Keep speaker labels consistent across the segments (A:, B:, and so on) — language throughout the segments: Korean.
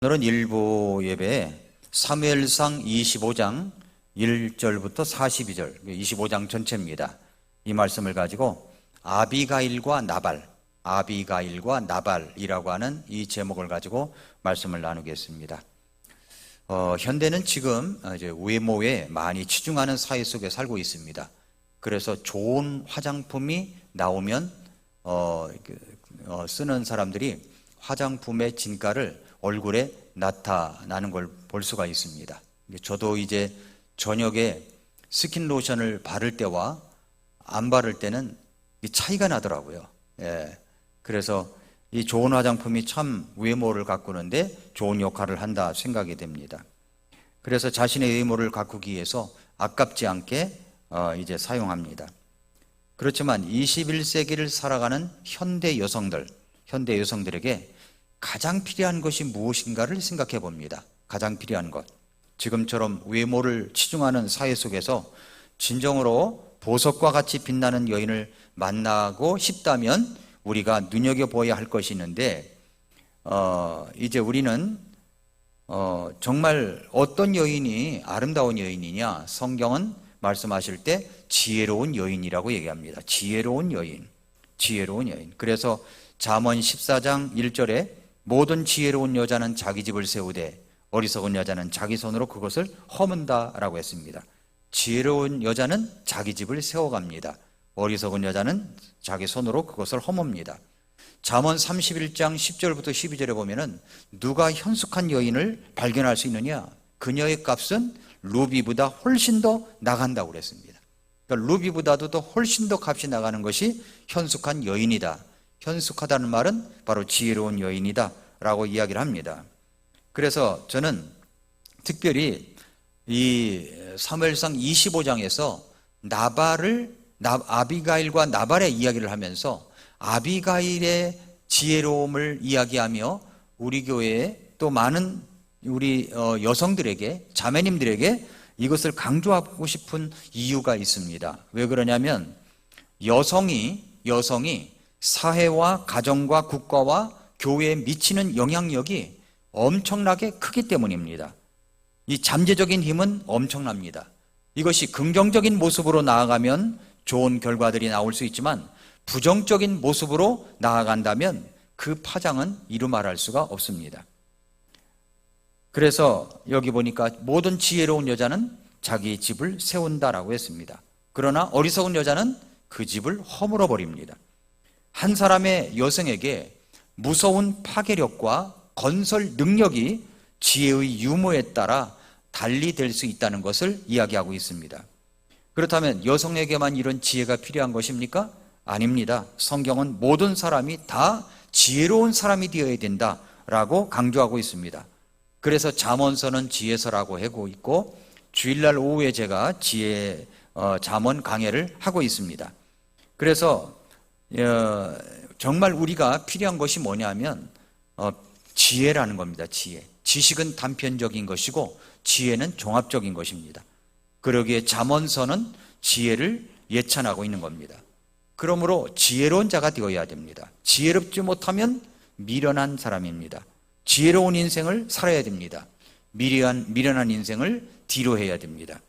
A: 오늘은 일부 예배에 사무엘상 25장 1절부터 42절, 25장 전체입니다. 이 말씀을 가지고 아비가일과 나발이라고 하는 이 제목을 가지고 말씀을 나누겠습니다. 현대는 지금 이제 외모에 많이 치중하는 사회 속에 살고 있습니다. 그래서 좋은 화장품이 나오면 쓰는 사람들이 화장품의 진가를 얼굴에 나타나는 걸 볼 수가 있습니다. 저도 이제 저녁에 스킨 로션을 바를 때와 안 바를 때는 차이가 나더라고요. 그래서 이 좋은 화장품이 참 외모를 가꾸는데 좋은 역할을 한다 생각이 됩니다. 그래서 자신의 외모를 가꾸기 위해서 아깝지 않게 이제 사용합니다. 그렇지만 21세기를 살아가는 현대 여성들에게 가장 필요한 것이 무엇인가를 생각해 봅니다. 가장 필요한 것. 지금처럼 외모를 치중하는 사회 속에서 진정으로 보석과 같이 빛나는 여인을 만나고 싶다면 우리가 눈여겨보아야 할 것이 있는데, 이제 우리는 정말 어떤 여인이 아름다운 여인이냐? 성경은 말씀하실 때 지혜로운 여인이라고 얘기합니다. 지혜로운 여인. 그래서 잠언 14장 1절에 모든 지혜로운 여자는 자기 집을 세우되 어리석은 여자는 자기 손으로 그것을 허문다라고 했습니다. 지혜로운 여자는 자기 집을 세워갑니다. 어리석은 여자는 자기 손으로 그것을 허뭅니다. 잠언 31장 10절부터 12절에 보면은 누가 현숙한 여인을 발견할 수 있느냐? 그녀의 값은 루비보다 훨씬 더 나간다고 그랬습니다. 그러니까 루비보다도 더 훨씬 더 값이 나가는 것이 현숙한 여인이다. 현숙하다는 말은 바로 지혜로운 여인이다 라고 이야기를 합니다. 그래서 저는 특별히 이 사무엘상 25장에서 아비가일과 나발의 이야기를 하면서 아비가일의 지혜로움을 이야기하며 우리 교회에 또 많은 우리 여성들에게, 자매님들에게 이것을 강조하고 싶은 이유가 있습니다. 왜 그러냐면 여성이 사회와 가정과 국가와 교회에 미치는 영향력이 엄청나게 크기 때문입니다. 이 잠재적인 힘은 엄청납니다. 이것이 긍정적인 모습으로 나아가면 좋은 결과들이 나올 수 있지만 부정적인 모습으로 나아간다면 그 파장은 이루 말할 수가 없습니다. 그래서 여기 보니까 모든 지혜로운 여자는 자기 집을 세운다라고 했습니다. 그러나 어리석은 여자는 그 집을 허물어 버립니다. 한 사람의 여성에게 무서운 파괴력과 건설 능력이 지혜의 유무에 따라 달리 될 수 있다는 것을 이야기하고 있습니다. 그렇다면 여성에게만 이런 지혜가 필요한 것입니까? 아닙니다. 성경은 모든 사람이 다 지혜로운 사람이 되어야 된다라고 강조하고 있습니다. 그래서 잠언서는 지혜서라고 하고 있고 주일날 오후에 제가 잠언 강해를 하고 있습니다. 그래서 정말 우리가 필요한 것이 뭐냐면 지혜라는 겁니다. 지식은 단편적인 것이고 지혜는 종합적인 것입니다. 그러기에 잠언서는 지혜를 예찬하고 있는 겁니다. 그러므로 지혜로운 자가 되어야 됩니다. 지혜롭지 못하면 미련한 사람입니다. 지혜로운 인생을 살아야 됩니다. 미련한 인생을 뒤로 해야 됩니다.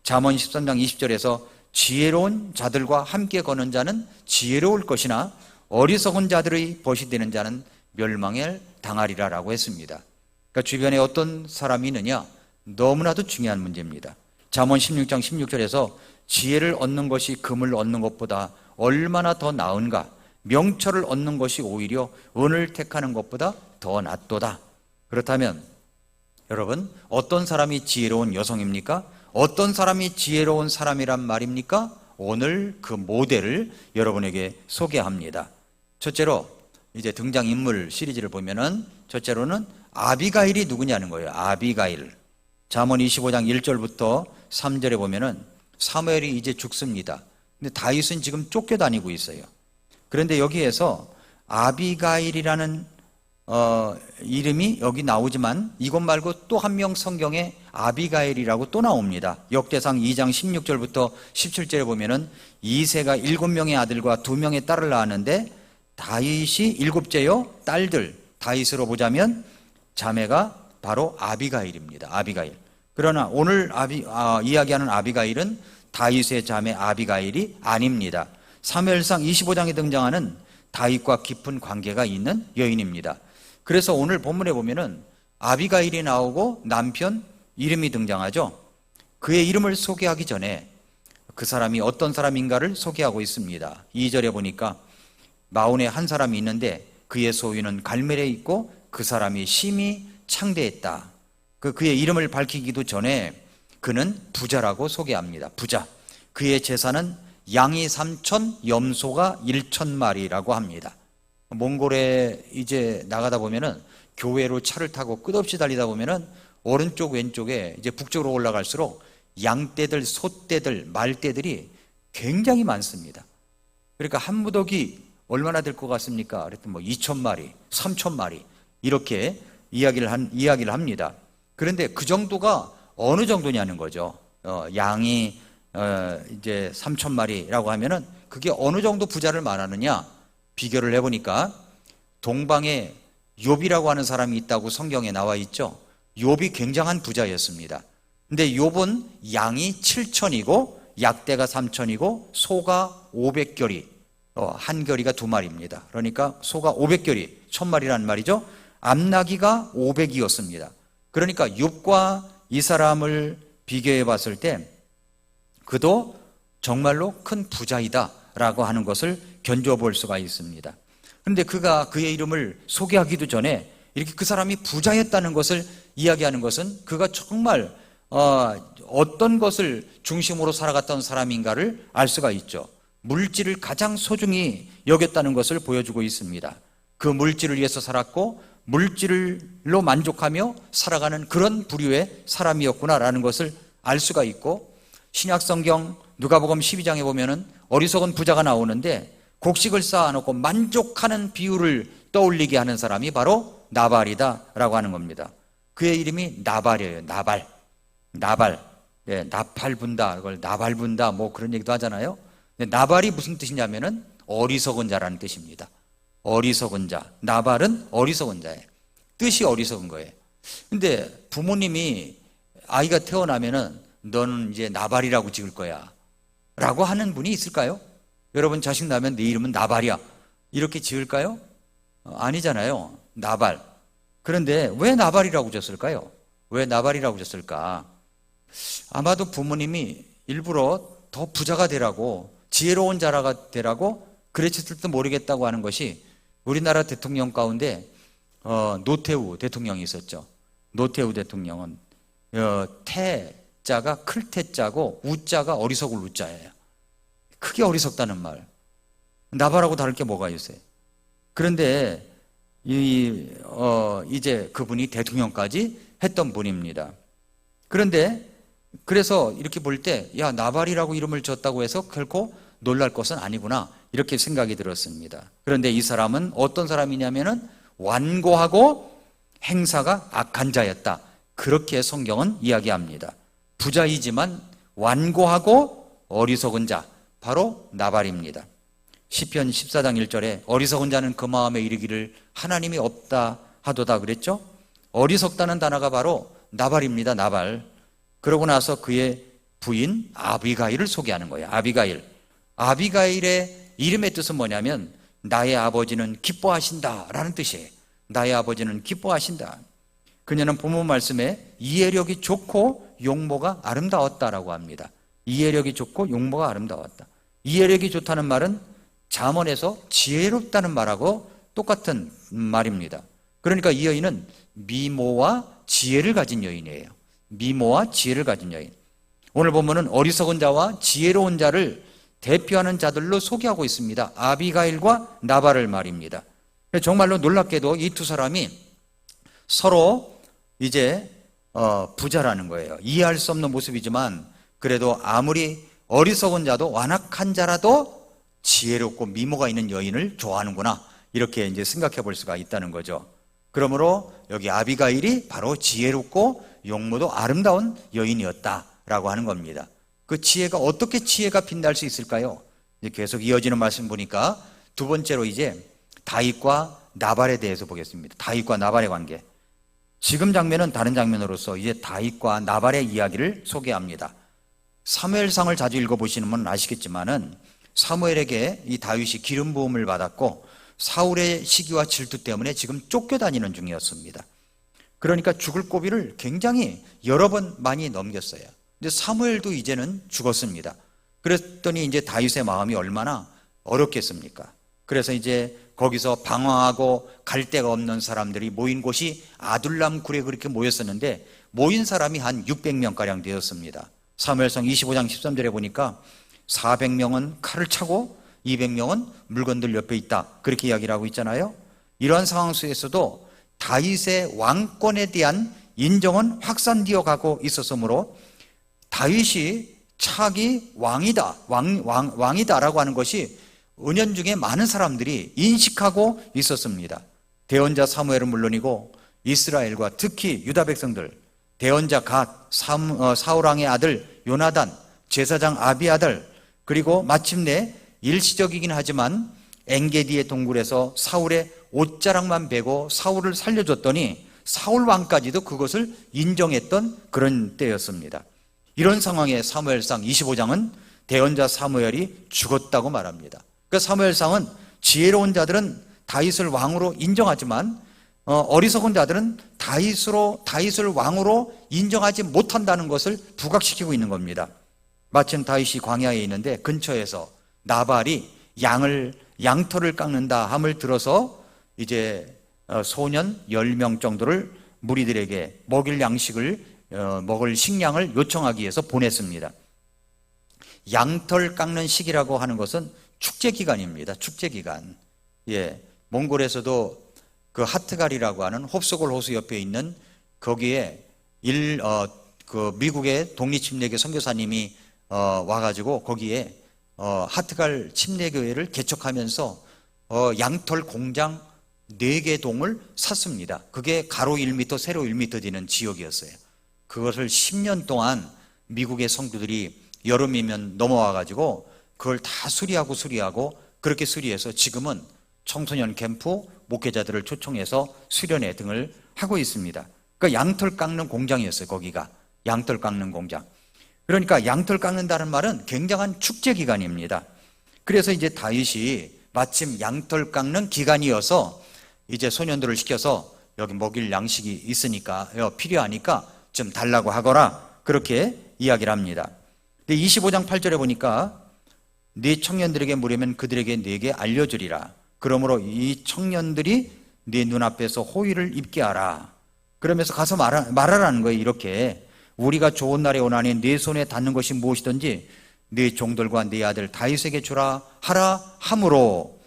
A: 잠언 13장 20절에서 지혜로운 자들과 함께 거는 자는 지혜로울 것이나 어리석은 자들의 벗이 되는 자는 멸망을 당하리라 라고 했습니다. 그러니까 주변에 어떤 사람이 있느냐? 너무나도 중요한 문제입니다. 잠언 16장 16절에서 지혜를 얻는 것이 금을 얻는 것보다 얼마나 더 나은가? 명철을 얻는 것이 오히려 은을 택하는 것보다 더 낫도다. 그렇다면 여러분, 어떤 사람이 지혜로운 여성입니까? 어떤 사람이 지혜로운 사람이란 말입니까? 오늘 그 모델을 여러분에게 소개합니다. 첫째로 이제 등장인물 시리즈를 보면은 첫째로는 아비가일이 누구냐는 거예요. 아비가일. 잠언 25장 1절부터 3절에 보면은 사무엘이 이제 죽습니다. 근데 다윗은 지금 쫓겨다니고 있어요. 그런데 여기에서 아비가일이라는 이름이 여기 나오지만 이것 말고 또 한 명 성경에 아비가일이라고 또 나옵니다. 역대상 2장 16절부터 17절에 보면은 이새가 7명의 아들과 2명의 딸을 낳았는데 다윗이 7째요 딸들, 다윗으로 보자면 자매가 바로 아비가일입니다. 아비가일. 그러나 오늘 이야기하는 아비가일은 다윗의 자매 아비가일이 아닙니다. 사무엘상 25장에 등장하는 다윗과 깊은 관계가 있는 여인입니다. 그래서 오늘 본문에 보면은 아비가일이 나오고 남편 이름이 등장하죠. 그의 이름을 소개하기 전에 그 사람이 어떤 사람인가를 소개하고 있습니다. 2절에 보니까 마온에 한 사람이 있는데 그의 소유는 갈멜에 있고 그 사람이 심히 창대했다. 그의 이름을 밝히기도 전에 그는 부자라고 소개합니다. 부자. 그의 재산은 양이 3,000, 염소가 1,000마리라고 합니다. 몽골에 이제 나가다 보면은 교회로 차를 타고 끝없이 달리다 보면은 오른쪽 왼쪽에 이제 북쪽으로 올라갈수록 양떼들, 소떼들, 말떼들이 굉장히 많습니다. 그러니까 한 무더기 얼마나 될 것 같습니까? 그랬더니 뭐 2,000마리, 3,000마리 이렇게 이야기를 합니다. 그런데 그 정도가 어느 정도냐는 거죠. 양이 이제 3,000마리라고 하면은 그게 어느 정도 부자를 말하느냐? 비교를 해보니까 동방에 욥이라고 하는 사람이 있다고 성경에 나와 있죠. 욥이 굉장한 부자였습니다. 근데 욥은 양이 7,000이고 약대가 3,000이고 소가 500결이, 한 결이가 2마리입니다. 그러니까 소가 500결이 1,000마리라는 말이죠. 암나기가 500이었습니다. 그러니까 욥과 이 사람을 비교해 봤을 때 그도 정말로 큰 부자이다라고 하는 것을 견주어 볼 수가 있습니다. 그런데 그가 그의 이름을 소개하기도 전에 이렇게 그 사람이 부자였다는 것을 이야기하는 것은 그가 정말 어떤 것을 중심으로 살아갔던 사람인가를 알 수가 있죠. 물질을 가장 소중히 여겼다는 것을 보여주고 있습니다. 그 물질을 위해서 살았고 물질로 만족하며 살아가는 그런 부류의 사람이었구나라는 것을 알 수가 있고, 신약성경 누가복음 12장에 보면은 어리석은 부자가 나오는데 곡식을 쌓아놓고 만족하는 비유를 떠올리게 하는 사람이 바로 나발이다라고 하는 겁니다. 그의 이름이 나발이에요. 나발. 네, 나팔 분다, 그걸 나발 분다, 뭐 그런 얘기도 하잖아요. 나발이 무슨 뜻이냐면은 어리석은 자라는 뜻입니다. 어리석은 자. 나발은 어리석은 자예요. 뜻이 어리석은 거예요. 근데 부모님이 아이가 태어나면은 너는 이제 나발이라고 지을 거야 라고 하는 분이 있을까요? 여러분 자식 나면 네 이름은 나발이야 이렇게 지을까요? 아니잖아요. 나발. 그런데 왜 나발이라고 졌을까요? 왜 나발이라고 졌을까? 아마도 부모님이 일부러 더 부자가 되라고, 지혜로운 자라가 되라고 그랬을지도 모르겠다고 하는 것이, 우리나라 대통령 가운데 노태우 대통령이 있었죠. 노태우 대통령은 태자가 클태자고 우자가 어리석을 우자예요. 크게 어리석다는 말. 나발하고 다를 게 뭐가 있어요? 그런데 이제 그분이 대통령까지 했던 분입니다. 그런데 그래서 이렇게 볼 때, 야, 나발이라고 이름을 줬다고 해서 결코 놀랄 것은 아니구나, 이렇게 생각이 들었습니다. 그런데 이 사람은 어떤 사람이냐면은 완고하고 행사가 악한 자였다, 그렇게 성경은 이야기합니다. 부자이지만 완고하고 어리석은 자, 바로 나발입니다. 시편 14장 1절에 어리석은 자는 그 마음에 이르기를 하나님이 없다 하도다 그랬죠. 어리석다는 단어가 바로 나발입니다. 나발. 그러고 나서 그의 부인 아비가일을 소개하는 거예요. 아비가일. 아비가일의 이름의 뜻은 뭐냐면 나의 아버지는 기뻐하신다 라는 뜻이에요. 나의 아버지는 기뻐하신다. 그녀는 본문 말씀에 이해력이 좋고 용모가 아름다웠다라고 합니다. 이해력이 좋고 용모가 아름다웠다. 이해력이 좋다는 말은 잠언에서 지혜롭다는 말하고 똑같은 말입니다. 그러니까 이 여인은 미모와 지혜를 가진 여인이에요. 미모와 지혜를 가진 여인. 오늘 보면은 어리석은 자와 지혜로운 자를 대표하는 자들로 소개하고 있습니다. 아비가일과 나발을 말입니다. 정말로 놀랍게도 이 두 사람이 서로 이제 부자라는 거예요. 이해할 수 없는 모습이지만 그래도 아무리 어리석은 자도 완악한 자라도 지혜롭고 미모가 있는 여인을 좋아하는구나, 이렇게 이제 생각해 볼 수가 있다는 거죠. 그러므로 여기 아비가일이 바로 지혜롭고 용모도 아름다운 여인이었다라고 하는 겁니다. 그 지혜가 어떻게 지혜가 빛날 수 있을까요? 이제 계속 이어지는 말씀 보니까 두 번째로 이제 다윗과 나발에 대해서 보겠습니다. 다윗과 나발의 관계. 지금 장면은 다른 장면으로서 이제 다윗과 나발의 이야기를 소개합니다. 사무엘상을 자주 읽어보시는 분은 아시겠지만은 사무엘에게 이 다윗이 기름 부음을 받았고 사울의 시기와 질투 때문에 지금 쫓겨다니는 중이었습니다. 그러니까 죽을 고비를 굉장히 여러 번 많이 넘겼어요. 근데 사무엘도 이제는 죽었습니다. 그랬더니 이제 다윗의 마음이 얼마나 어렵겠습니까? 그래서 이제 거기서 방황하고 갈 데가 없는 사람들이 모인 곳이 아둘람 굴에 그렇게 모였었는데 모인 사람이 한 600명가량 되었습니다. 사무엘상 25장 13절에 보니까 400명은 칼을 차고 200명은 물건들 옆에 있다, 그렇게 이야기를 하고 있잖아요. 이러한 상황 속에서도 다윗의 왕권에 대한 인정은 확산되어 가고 있었으므로 다윗이 차기 왕이다, 왕이다라고 하는 것이 은연중에 많은 사람들이 인식하고 있었습니다. 대언자 사무엘은 물론이고 이스라엘과 특히 유다 백성들, 대언자 갓, 사울왕의 아들 요나단, 제사장 아비아달, 그리고 마침내 일시적이긴 하지만 엔게디의 동굴에서 사울의 옷자락만 베고 사울을 살려줬더니 사울 왕까지도 그것을 인정했던 그런 때였습니다. 이런 상황에 사무엘상 25장은 대언자 사무엘이 죽었다고 말합니다. 그러니까 사무엘상은 지혜로운 자들은 다윗을 왕으로 인정하지만 어리석은 자들은 다윗을 왕으로 인정하지 못한다는 것을 부각시키고 있는 겁니다. 마침 다윗이 광야에 있는데 근처에서 나발이 양털을 깎는다 함을 들어서 이제 소년 10명 정도를 무리들에게 먹일 양식을 먹을 식량을 요청하기 위해서 보냈습니다. 양털 깎는 시기라고 하는 것은 축제 기간입니다. 축제 기간. 몽골에서도 그 하트갈이라고 하는 홉소골 호수 옆에 있는 거기에 그 미국의 독립침례교 선교사님이 와가지고 거기에 하트갈 침례교회를 개척하면서 양털 공장 4개 동을 샀습니다. 그게 가로 1m, 세로 1m 되는 지역이었어요. 그것을 10년 동안 미국의 성도들이 여름이면 넘어와가지고 그걸 다 수리하고 그렇게 수리해서 지금은 청소년 캠프, 목회자들을 초청해서 수련회 등을 하고 있습니다. 그러니까 양털 깎는 공장이었어요. 거기가 양털 깎는 공장. 그러니까 양털 깎는다는 말은 굉장한 축제 기간입니다. 그래서 이제 다윗이 마침 양털 깎는 기간이어서 이제 소년들을 시켜서 여기 먹일 양식이 있으니까 필요하니까 좀 달라고 하거라, 그렇게 이야기를 합니다. 근데 25장 8절에 보니까 네 청년들에게 물으면 그들에게 내게 알려주리라. 그러므로 이 청년들이 네 눈앞에서 호의를 입게 하라. 그러면서 가서 말하라는 거예요. 이렇게 우리가 좋은 날에 오나니 네 손에 닿는 것이 무엇이든지 네 종들과 네 아들 다윗에게 주라 하라 함으로.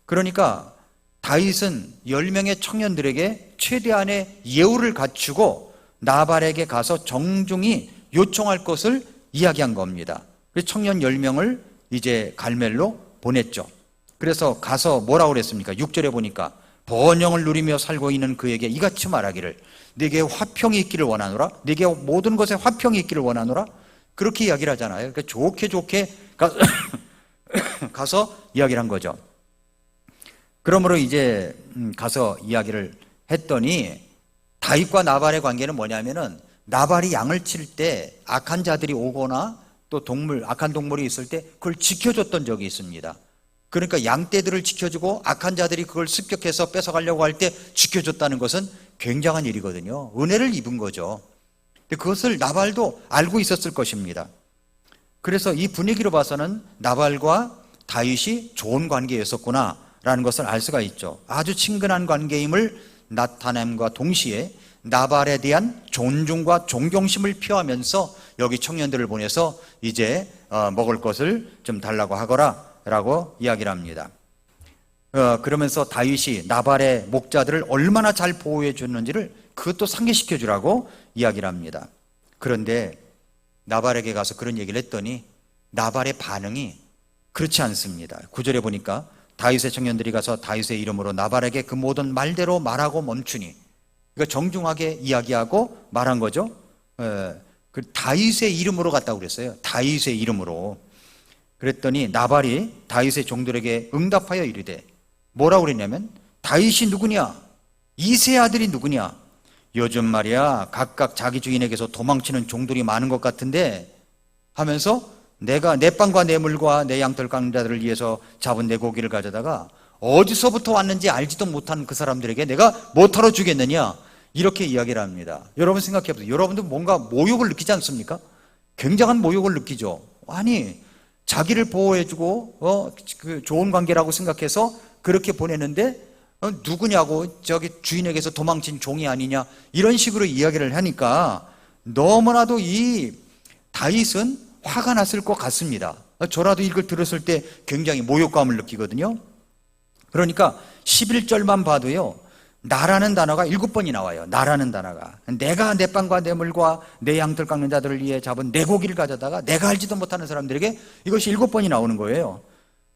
A: 그러니까 다윗은 10명의 청년들에게 최대한의 예우를 갖추고 나발에게 가서 정중히 요청할 것을 이야기한 겁니다. 그래서 청년 10명을 이제 갈멜로 보냈죠. 그래서 가서 뭐라고 그랬습니까? 6절에 보니까 번영을 누리며 살고 있는 그에게 이같이 말하기를 네게 화평이 있기를 원하노라. 네게 모든 것에 화평이 있기를 원하노라. 그렇게 이야기를 하잖아요. 그러니까 좋게 가서 이야기를 한 거죠. 그러므로 이제 가서 이야기를 했더니 다윗과 나발의 관계는 뭐냐면은 나발이 양을 칠 때 악한 자들이 오거나 또 악한 동물이 있을 때 그걸 지켜줬던 적이 있습니다. 그러니까 양떼들을 지켜주고 악한 자들이 그걸 습격해서 뺏어가려고 할 때 지켜줬다는 것은 굉장한 일이거든요. 은혜를 입은 거죠. 근데 그것을 나발도 알고 있었을 것입니다. 그래서 이 분위기로 봐서는 나발과 다윗이 좋은 관계였었구나라는 것을 알 수가 있죠. 아주 친근한 관계임을 나타냄과 동시에 나발에 대한 존중과 존경심을 표하면서 여기 청년들을 보내서 이제 먹을 것을 좀 달라고 하거라 라고 이야기를 합니다. 그러면서 다윗이 나발의 목자들을 얼마나 잘 보호해 줬는지를 그것도 상기시켜 주라고 이야기를 합니다. 그런데 나발에게 가서 그런 얘기를 했더니 나발의 반응이 그렇지 않습니다. 9절에 보니까 다윗의 청년들이 가서 다윗의 이름으로 나발에게 그 모든 말대로 말하고 멈추니, 그러니까 정중하게 이야기하고 말한 거죠. 그 다윗의 이름으로 갔다고 그랬어요. 다윗의 이름으로. 그랬더니 나발이 다윗의 종들에게 응답하여 이르되, 뭐라고 그랬냐면 다윗이 누구냐? 이새의 아들이 누구냐? 요즘 말이야 각각 자기 주인에게서 도망치는 종들이 많은 것 같은데 하면서 내가 내 빵과 내 물과 내 양털 깎는 자들을 위해서 잡은 내 고기를 가져다가 어디서부터 왔는지 알지도 못한 그 사람들에게 내가 못하러 주겠느냐, 이렇게 이야기를 합니다. 여러분 생각해 보세요. 여러분도 뭔가 모욕을 느끼지 않습니까? 굉장한 모욕을 느끼죠. 아니, 자기를 보호해주고 그 좋은 관계라고 생각해서 그렇게 보내는데 누구냐고, 저기 주인에게서 도망친 종이 아니냐, 이런 식으로 이야기를 하니까 너무나도 이 다윗은 화가 났을 것 같습니다. 저라도 이걸 들었을 때 굉장히 모욕감을 느끼거든요. 그러니까 11절만 봐도요, 나라는 단어가 7번이 나와요. 나라는 단어가. 내가 내 빵과 내 물과 내 양털 깎는 자들을 위해 잡은 내 고기를 가져다가 내가 알지도 못하는 사람들에게, 이것이 7번이 나오는 거예요.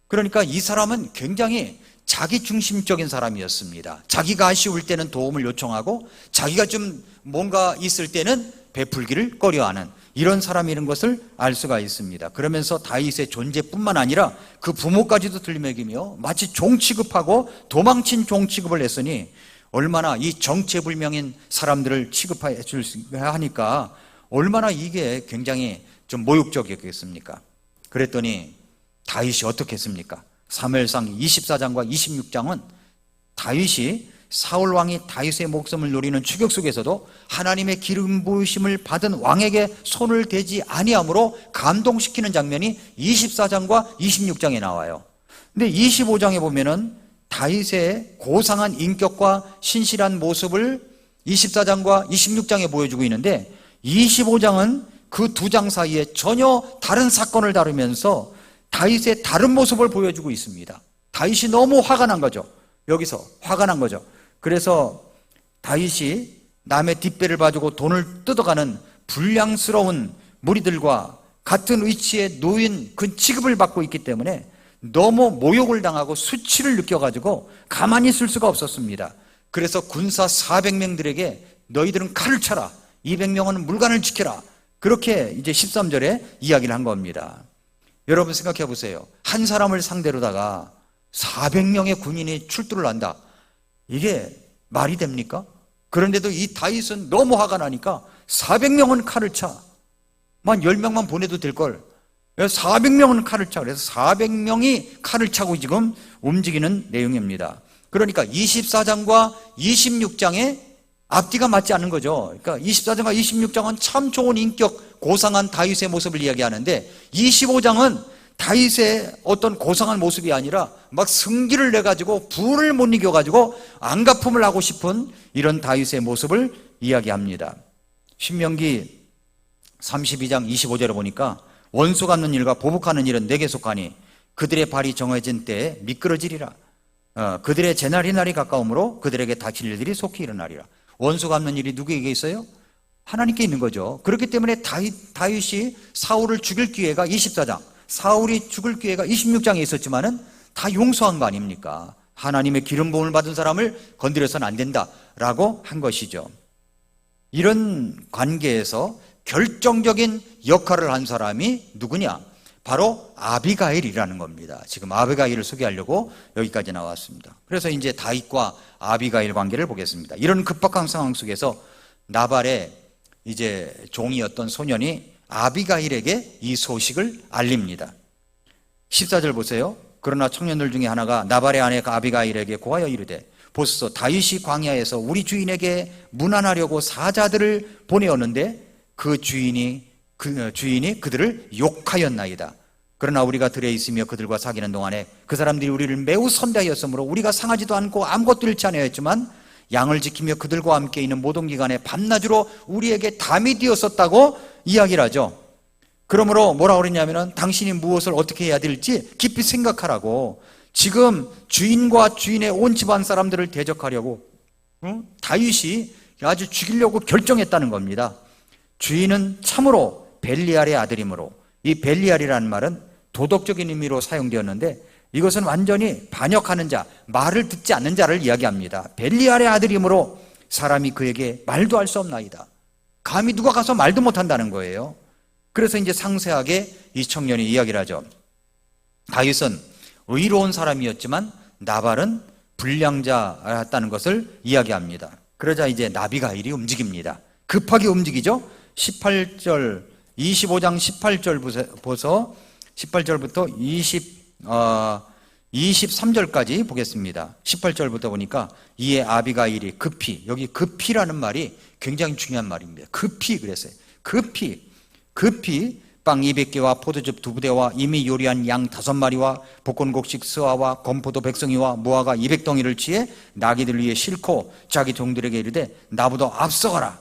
A: 그러니까 이 사람은 굉장히 자기 중심적인 사람이었습니다. 자기가 아쉬울 때는 도움을 요청하고 자기가 좀 뭔가 있을 때는 베풀기를 꺼려하는 이런 사람이라는 것을 알 수가 있습니다. 그러면서 다윗의 존재뿐만 아니라 그 부모까지도 들먹이며 마치 종 취급하고 도망친 종 취급을 했으니 얼마나 이 정체불명인 사람들을 취급해 줄 수 하니까 얼마나 이게 굉장히 좀 모욕적이었겠습니까? 그랬더니 다윗이 어떻게 했습니까? 사무엘상 24장과 26장은 다윗이 사울 왕이 다윗의 목숨을 노리는 추격 속에서도 하나님의 기름 부으심을 받은 왕에게 손을 대지 아니함으로 감동시키는 장면이 24장과 26장에 나와요. 근데 25장에 보면은 다윗의 고상한 인격과 신실한 모습을 24장과 26장에 보여주고 있는데 25장은 그 두 장 사이에 전혀 다른 사건을 다루면서 다윗의 다른 모습을 보여주고 있습니다. 다윗이 너무 화가 난 거죠. 여기서 화가 난 거죠. 그래서 다윗이 남의 뒷배를 봐주고 돈을 뜯어가는 불량스러운 무리들과 같은 위치에 놓인 그 취급을 받고 있기 때문에 너무 모욕을 당하고 수치를 느껴가지고 가만히 있을 수가 없었습니다. 그래서 군사 400명들에게 너희들은 칼을 쳐라, 200명은 물관을 지켜라, 그렇게 이제 13절에 이야기를 한 겁니다. 여러분 생각해 보세요. 한 사람을 상대로다가 400명의 군인이 출두를 한다. 이게 말이 됩니까? 그런데도 이 다윗은 너무 화가 나니까 400명은 칼을 차. 만 10명만 보내도 될걸. 400명은 칼을 차. 그래서 400명이 칼을 차고 지금 움직이는 내용입니다. 그러니까 24장과 26장에 앞뒤가 맞지 않는 거죠. 그러니까 24장과 26장은 참 좋은 인격, 고상한 다윗의 모습을 이야기하는데 25장은 다윗의 어떤 고상한 모습이 아니라 막 승기를 내가지고 분을 못 이겨가지고 안갚음을 하고 싶은 이런 다윗의 모습을 이야기합니다. 신명기 32장 25절에 보니까 원수 갚는 일과 보복하는 일은 내게 속하니 그들의 발이 정해진 때에 미끄러지리라. 그들의 제날이 날이 가까우므로 그들에게 닥칠 일들이 속히 일어나리라. 원수 갚는 일이 누구에게 있어요? 하나님께 있는 거죠. 그렇기 때문에 다윗이 사울을 죽일 기회가 24장, 사울이 죽을 기회가 26장에 있었지만은 다 용서한 거 아닙니까? 하나님의 기름 부음을 받은 사람을 건드려서는 안 된다라고 한 것이죠. 이런 관계에서 결정적인 역할을 한 사람이 누구냐? 바로 아비가일이라는 겁니다. 지금 아비가일을 소개하려고 여기까지 나왔습니다. 그래서 이제 다윗과 아비가일 관계를 보겠습니다. 이런 급박한 상황 속에서 나발의 이제 종이었던 소년이 아비가일에게 이 소식을 알립니다. 14절 보세요. 그러나 청년들 중에 하나가 나발의 아내 아비가일에게 고하여 이르되 보소서 다윗이 광야에서 우리 주인에게 문안하려고 사자들을 보내었는데 그 주인이 그들을 욕하였나이다. 그러나 우리가 들에 있으며 그들과 사귀는 동안에 그 사람들이 우리를 매우 선대하였으므로 우리가 상하지도 않고 아무것도 잃지 아니하였지만 양을 지키며 그들과 함께 있는 모든 기간에 밤낮으로 우리에게 담이 되었었다고 이야기를 하죠. 그러므로 뭐라고 그랬냐면은 당신이 무엇을 어떻게 해야 될지 깊이 생각하라고, 지금 주인과 주인의 온 집안 사람들을 대적하려고 다윗이 아주 죽이려고 결정했다는 겁니다. 주인은 참으로 벨리알의 아들이므로, 이 벨리알이라는 말은 도덕적인 의미로 사용되었는데 이것은 완전히 반역하는 자, 말을 듣지 않는 자를 이야기합니다. 벨리알의 아들이므로 사람이 그에게 말도 할 수 없나이다. 감히 누가 가서 말도 못한다는 거예요. 그래서 이제 상세하게 이 청년이 이야기를 하죠. 다윗은 의로운 사람이었지만 나발은 불량자였다는 것을 이야기합니다. 그러자 이제 나비가일이 움직입니다. 급하게 움직이죠. 18절, 25장 18절부터 23절까지 보겠습니다. 18절부터 보니까 이에 아비가일이 급히, 여기 급히라는 말이 굉장히 중요한 말입니다. 급히 그랬어요. 급히 빵 200개와 포도즙 2부대와 이미 요리한 양 5마리와 볶은곡식 스와와 건포도 백성이와 무화과 200덩이를 취해 나귀들 위에 싣고 자기 종들에게 이르되 나보다 앞서가라.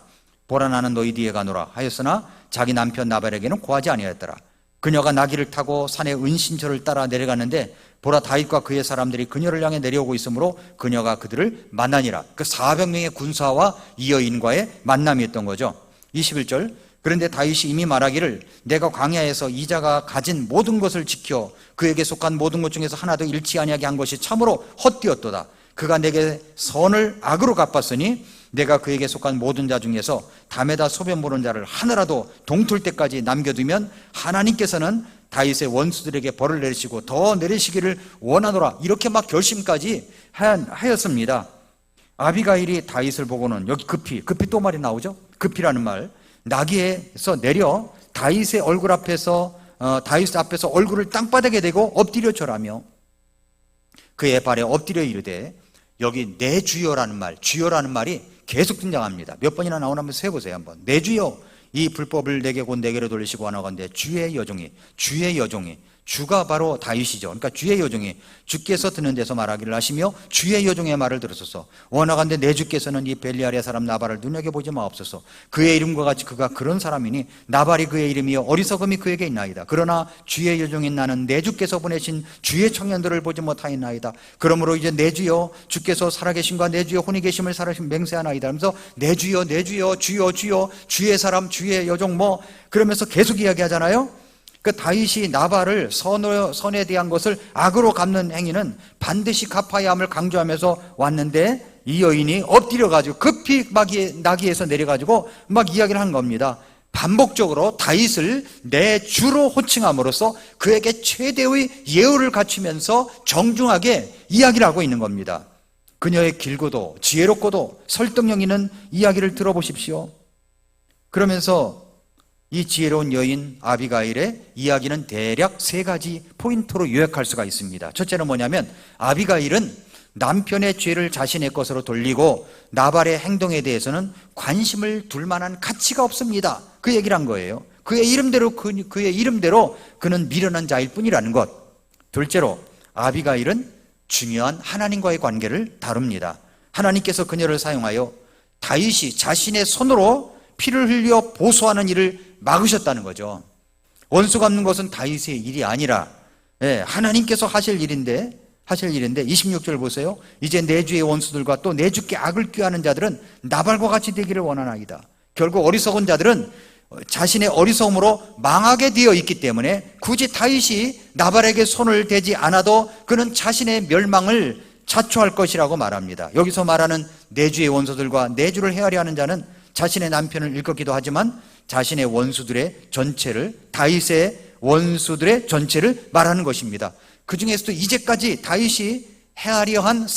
A: 보라 나는 너희 뒤에 가노라 하였으나 자기 남편 나발에게는 고하지 아니하였더라. 그녀가 나귀를 타고 산의 은신처를 따라 내려갔는데 보라 다윗과 그의 사람들이 그녀를 향해 내려오고 있으므로 그녀가 그들을 만나니라. 그 400명의 군사와 이 여인과의 만남이었던 거죠. 21절 그런데 다윗이 이미 말하기를 내가 광야에서 이자가 가진 모든 것을 지켜 그에게 속한 모든 것 중에서 하나도 잃지 아니하게 한 것이 참으로 헛되었도다. 그가 내게 선을 악으로 갚았으니 내가 그에게 속한 모든 자 중에서 담에다 소변 보는 자를 하나라도 동틀 때까지 남겨두면 하나님께서는 다윗의 원수들에게 벌을 내리시고 더 내리시기를 원하노라. 이렇게 막 결심까지 하였습니다. 아비가일이 다윗을 보고는 여기 급히 또 말이 나오죠. 급히라는 말, 나귀에서 내려 다윗의 얼굴 앞에서 다윗 앞에서 얼굴을 땅바닥에 대고 엎드려 절하며 그의 발에 엎드려 이르되, 여기 내 주여라는 말, 주여라는 말이 계속 등장합니다. 몇 번이나 나오나 한번 세보세요. 한번. 내 주여, 이 불법을 내게 곧 내게로 돌리시고 하나건대 주의 여종이, 주가 바로 다윗이죠. 그러니까 주의 여종이 주께서 듣는 데서 말하기를 하시며 주의 여종의 말을 들으소서. 원하건대 내 주께서는 이 벨리알의 사람 나발을 눈여겨보지 마옵소서. 그의 이름과 같이 그가 그런 사람이니 나발이 그의 이름이요 어리석음이 그에게 있나이다. 그러나 주의 여종인 나는 내 주께서 보내신 주의 청년들을 보지 못하였나이다. 그러므로 이제 내 주여 주께서 살아계신과 내 주여 혼이 계심을 살아신 맹세하나이다 하면서 내 주여 주여 주의 사람 주의 여종 그러면서 계속 이야기하잖아요. 그 다윗이 나발을 선에 대한 것을 악으로 갚는 행위는 반드시 갚아야 함을 강조하면서 왔는데 이 여인이 엎드려가지고 급히 막 나귀에서 내려가지고 막 이야기를 한 겁니다. 반복적으로 다윗을 내 주로 호칭함으로써 그에게 최대의 예우를 갖추면서 정중하게 이야기를 하고 있는 겁니다. 그녀의 길고도 지혜롭고도 설득력 있는 이야기를 들어보십시오. 그러면서 이 지혜로운 여인 아비가일의 이야기는 대략 3가지 포인트로 요약할 수가 있습니다. 첫째는 뭐냐면 아비가일은 남편의 죄를 자신의 것으로 돌리고 나발의 행동에 대해서는 관심을 둘 만한 가치가 없습니다. 그 얘기를 한 거예요. 그의 이름대로 그는 미련한 자일 뿐이라는 것. 둘째로 아비가일은 중요한 하나님과의 관계를 다룹니다. 하나님께서 그녀를 사용하여 다윗이 자신의 손으로 피를 흘려 보수하는 일을 막으셨다는 거죠. 원수 갚는 것은 다윗의 일이 아니라 하나님께서 하실 일인데 26절 보세요. 이제 내 주의 원수들과 또 내 주께 악을 꾀하는 자들은 나발과 같이 되기를 원하나이다. 결국 어리석은 자들은 자신의 어리석음으로 망하게 되어 있기 때문에 굳이 다윗이 나발에게 손을 대지 않아도 그는 자신의 멸망을 자초할 것이라고 말합니다. 여기서 말하는 내 주의 원수들과 내 주를 헤아려 하는 자는 자신의 남편을 일컫기도 하지만 자신의 원수들의 전체를, 다윗의 원수들의 전체를 말하는 것입니다. 그 중에서도 이제까지 다윗이 헤아려 한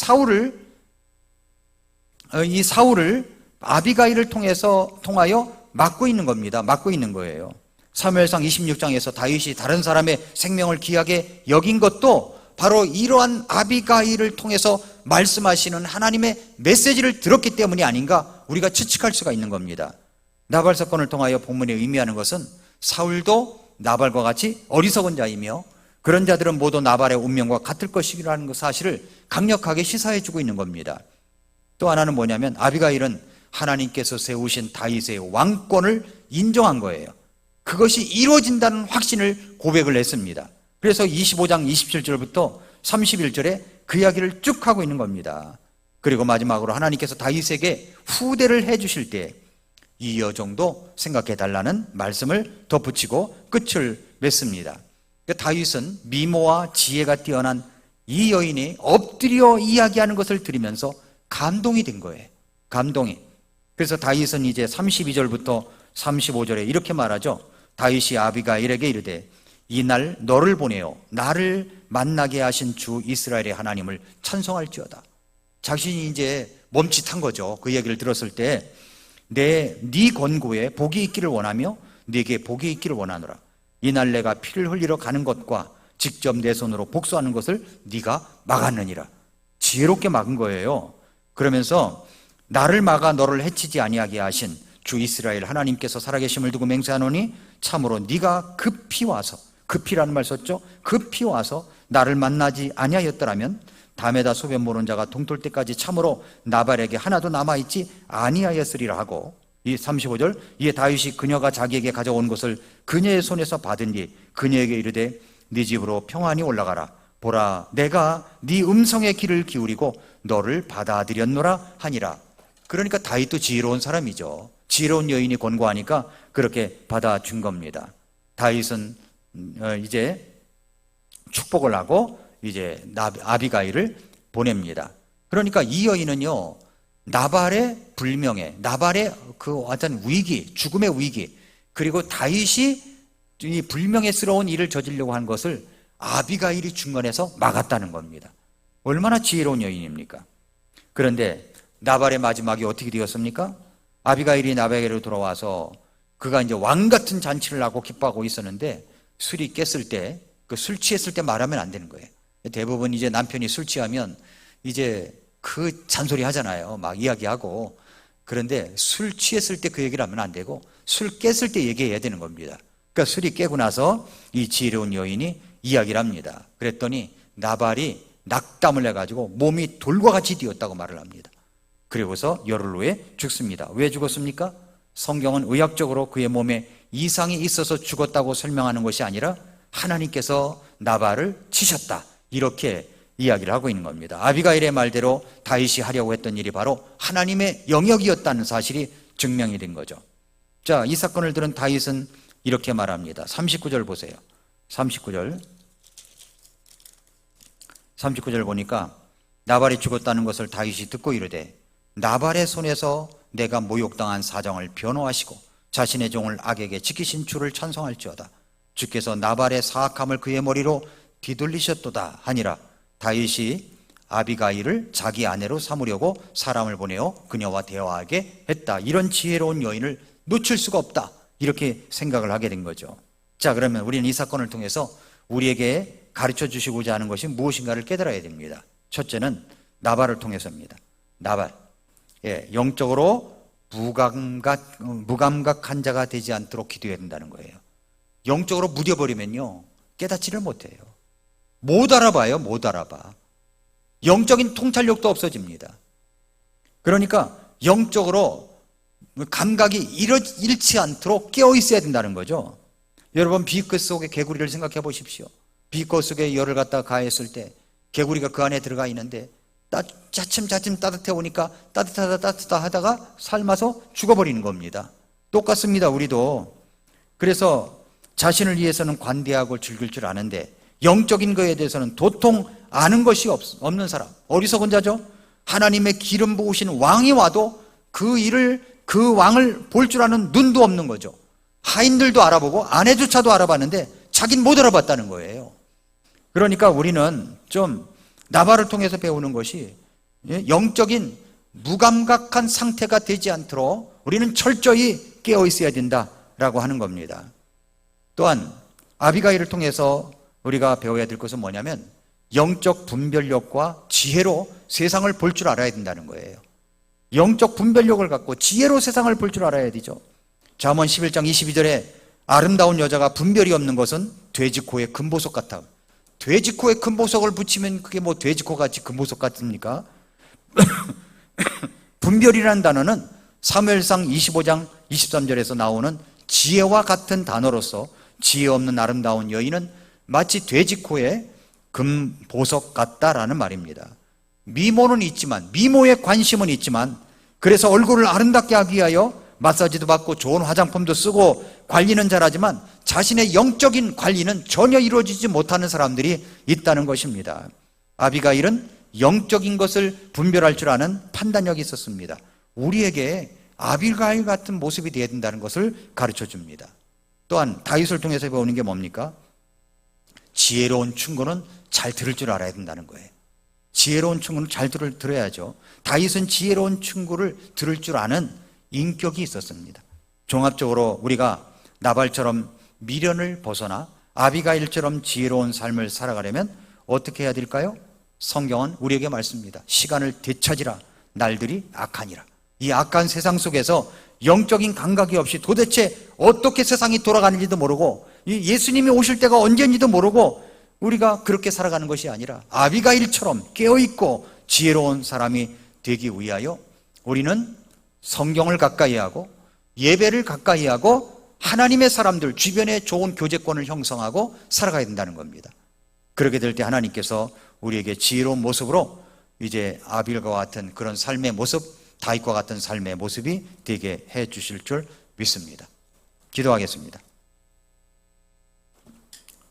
A: 이 사울을 아비가일을 통하여 막고 있는 겁니다. 막고 있는 거예요. 사무엘상 26장에서 다윗이 다른 사람의 생명을 귀하게 여긴 것도 바로 이러한 아비가일을 통해서 말씀하시는 하나님의 메시지를 들었기 때문이 아닌가 우리가 추측할 수가 있는 겁니다. 나발 사건을 통하여 본문에 의미하는 것은 사울도 나발과 같이 어리석은 자이며 그런 자들은 모두 나발의 운명과 같을 것이라는 그 사실을 강력하게 시사해주고 있는 겁니다. 또 하나는 뭐냐면 아비가일은 하나님께서 세우신 다윗의 왕권을 인정한 거예요. 그것이 이루어진다는 확신을 고백을 했습니다. 그래서 25장 27절부터 31절에 그 이야기를 쭉 하고 있는 겁니다. 그리고 마지막으로 하나님께서 다윗에게 후대를 해주실 때 이 여정도 생각해달라는 말씀을 덧붙이고 끝을 맺습니다. 다윗은 미모와 지혜가 뛰어난 이 여인이 엎드려 이야기하는 것을 들으면서 감동이 된 거예요. 감동이. 그래서 다윗은 이제 32절부터 35절에 이렇게 말하죠. 다윗이 아비가일에게 이르되 이날 너를 보내어 나를 만나게 하신 주 이스라엘의 하나님을 찬송할지어다. 자신이 이제 멈칫한 거죠. 그 얘기를 들었을 때 네 권고에 복이 있기를 원하며 네게 복이 있기를 원하노라. 이날 내가 피를 흘리러 가는 것과 직접 내 손으로 복수하는 것을 네가 막았느니라. 지혜롭게 막은 거예요. 그러면서 나를 막아 너를 해치지 아니하게 하신 주 이스라엘 하나님께서 살아계심을 두고 맹세하노니 참으로 네가 급히 와서, 급히라는 말 썼죠. 급히 와서 나를 만나지 아니하였더라면 담에다 소변 모는 자가 동틀 때까지 참으로 나발에게 하나도 남아있지 아니하였으리라 하고, 이 35절, 이에 다윗이 그녀가 자기에게 가져온 것을 그녀의 손에서 받은 뒤 그녀에게 이르되 네 집으로 평안히 올라가라. 보라, 내가 네 음성의 귀를 기울이고 너를 받아들였노라 하니라. 그러니까 다윗도 지혜로운 사람이죠. 지혜로운 여인이 권고하니까 그렇게 받아준 겁니다. 다윗은 이제 축복을 하고 이제 아비가일을 보냅니다. 그러니까 이 여인은요, 나발의 불명예, 나발의 그 어떤 위기, 죽음의 위기, 그리고 다윗이 이 불명예스러운 일을 저지르려고 한 것을 아비가일이 중간에서 막았다는 겁니다. 얼마나 지혜로운 여인입니까? 그런데 나발의 마지막이 어떻게 되었습니까? 아비가일이 나발에게로 돌아와서 그가 이제 왕 같은 잔치를 하고 기뻐하고 있었는데 술이 깼을 때, 그 술 취했을 때 말하면 안 되는 거예요. 대부분 이제 남편이 술 취하면 이제 그 잔소리 하잖아요. 막 이야기하고. 그런데 술 취했을 때 그 얘기를 하면 안 되고 술 깼을 때 얘기해야 되는 겁니다. 그러니까 술이 깨고 나서 이 지혜로운 여인이 이야기를 합니다. 그랬더니 나발이 낙담을 해가지고 몸이 돌과 같이 뛰었다고 말을 합니다. 그리고서 열흘 후에 죽습니다. 왜 죽었습니까? 성경은 의학적으로 그의 몸에 이상이 있어서 죽었다고 설명하는 것이 아니라 하나님께서 나발을 치셨다, 이렇게 이야기를 하고 있는 겁니다. 아비가일의 말대로 다윗이 하려고 했던 일이 바로 하나님의 영역이었다는 사실이 증명이 된 거죠. 자, 이 사건을 들은 다윗은 이렇게 말합니다. 39절 보세요. 39절 보니까 나발이 죽었다는 것을 다윗이 듣고 이르되 나발의 손에서 내가 모욕당한 사정을 변호하시고 자신의 종을 악에게 지키신 주를 찬송할지어다. 주께서 나발의 사악함을 그의 머리로 뒤돌리셨도다 하니라. 다윗이 아비가일을 자기 아내로 삼으려고 사람을 보내어 그녀와 대화하게 했다. 이런 지혜로운 여인을 놓칠 수가 없다, 이렇게 생각을 하게 된 거죠. 자, 그러면 우리는 이 사건을 통해서 우리에게 가르쳐 주시고자 하는 것이 무엇인가를 깨달아야 됩니다. 첫째는 나발을 통해서입니다. 나발, 영적으로 무감각한 자가 되지 않도록 기도해야 된다는 거예요. 영적으로 무뎌버리면요, 깨닫지를 못해요. 못 알아봐요. 못 알아봐. 영적인 통찰력도 없어집니다. 그러니까 영적으로 감각이 잃지 않도록 깨어 있어야 된다는 거죠. 여러분, 비끝 속의 개구리를 생각해 보십시오. 비꽃 속에 열을 갖다가 가했을 때 개구리가 그 안에 들어가 있는데 차츰 따뜻해 오니까 따뜻하다 하다가 삶아서 죽어버리는 겁니다. 똑같습니다. 우리도. 그래서 자신을 위해서는 관대하고 즐길 줄 아는데 영적인 거에 대해서는 도통 아는 것이 없는 사람, 어리석은 자죠. 하나님의 기름 부으신 왕이 와도 그 왕을 볼 줄 아는 눈도 없는 거죠. 하인들도 알아보고 아내조차도 알아봤는데 자기는 못 알아봤다는 거예요. 그러니까 우리는 좀 나발을 통해서 배우는 것이 영적인 무감각한 상태가 되지 않도록 우리는 철저히 깨어 있어야 된다라고 하는 겁니다. 또한 아비가일을 통해서 우리가 배워야 될 것은 뭐냐면 영적 분별력과 지혜로 세상을 볼 줄 알아야 된다는 거예요. 영적 분별력을 갖고 지혜로 세상을 볼 줄 알아야 되죠. 잠언 11장 22절에 아름다운 여자가 분별이 없는 것은 돼지코의 금보석 같아. 돼지코에 금보석을 붙이면 그게 뭐 돼지코같이 금보석 같습니까? 분별이라는 단어는 사무엘상 25장 23절에서 나오는 지혜와 같은 단어로서 지혜 없는 아름다운 여인은 마치 돼지코에 금보석 같다라는 말입니다. 미모는 있지만, 미모에 관심은 있지만, 그래서 얼굴을 아름답게 하기 위하여 마사지도 받고 좋은 화장품도 쓰고 관리는 잘하지만 자신의 영적인 관리는 전혀 이루어지지 못하는 사람들이 있다는 것입니다. 아비가일은 영적인 것을 분별할 줄 아는 판단력이 있었습니다. 우리에게 아비가일 같은 모습이 되어야 된다는 것을 가르쳐 줍니다. 또한 다윗을 통해서 배우는 게 뭡니까? 지혜로운 충고는 잘 들을 줄 알아야 된다는 거예요. 지혜로운 친구는 잘 들어야죠. 다윗은 지혜로운 친구를 들을 줄 아는 인격이 있었습니다. 종합적으로 우리가 나발처럼 미련을 벗어나 아비가일처럼 지혜로운 삶을 살아가려면 어떻게 해야 될까요? 성경은 우리에게 말씀합니다. 시간을 되찾으라. 날들이 악하니라. 이 악한 세상 속에서 영적인 감각이 없이 도대체 어떻게 세상이 돌아가는지도 모르고 예수님이 오실 때가 언제인지도 모르고 우리가 그렇게 살아가는 것이 아니라 아비가일처럼 깨어있고 지혜로운 사람이 되기 위하여 우리는 성경을 가까이 하고 예배를 가까이 하고 하나님의 사람들 주변에 좋은 교제권을 형성하고 살아가야 된다는 겁니다. 그렇게 될 때 하나님께서 우리에게 지혜로운 모습으로 이제 아빌과 같은 그런 삶의 모습, 다윗과 같은 삶의 모습이 되게 해 주실 줄 믿습니다. 기도하겠습니다.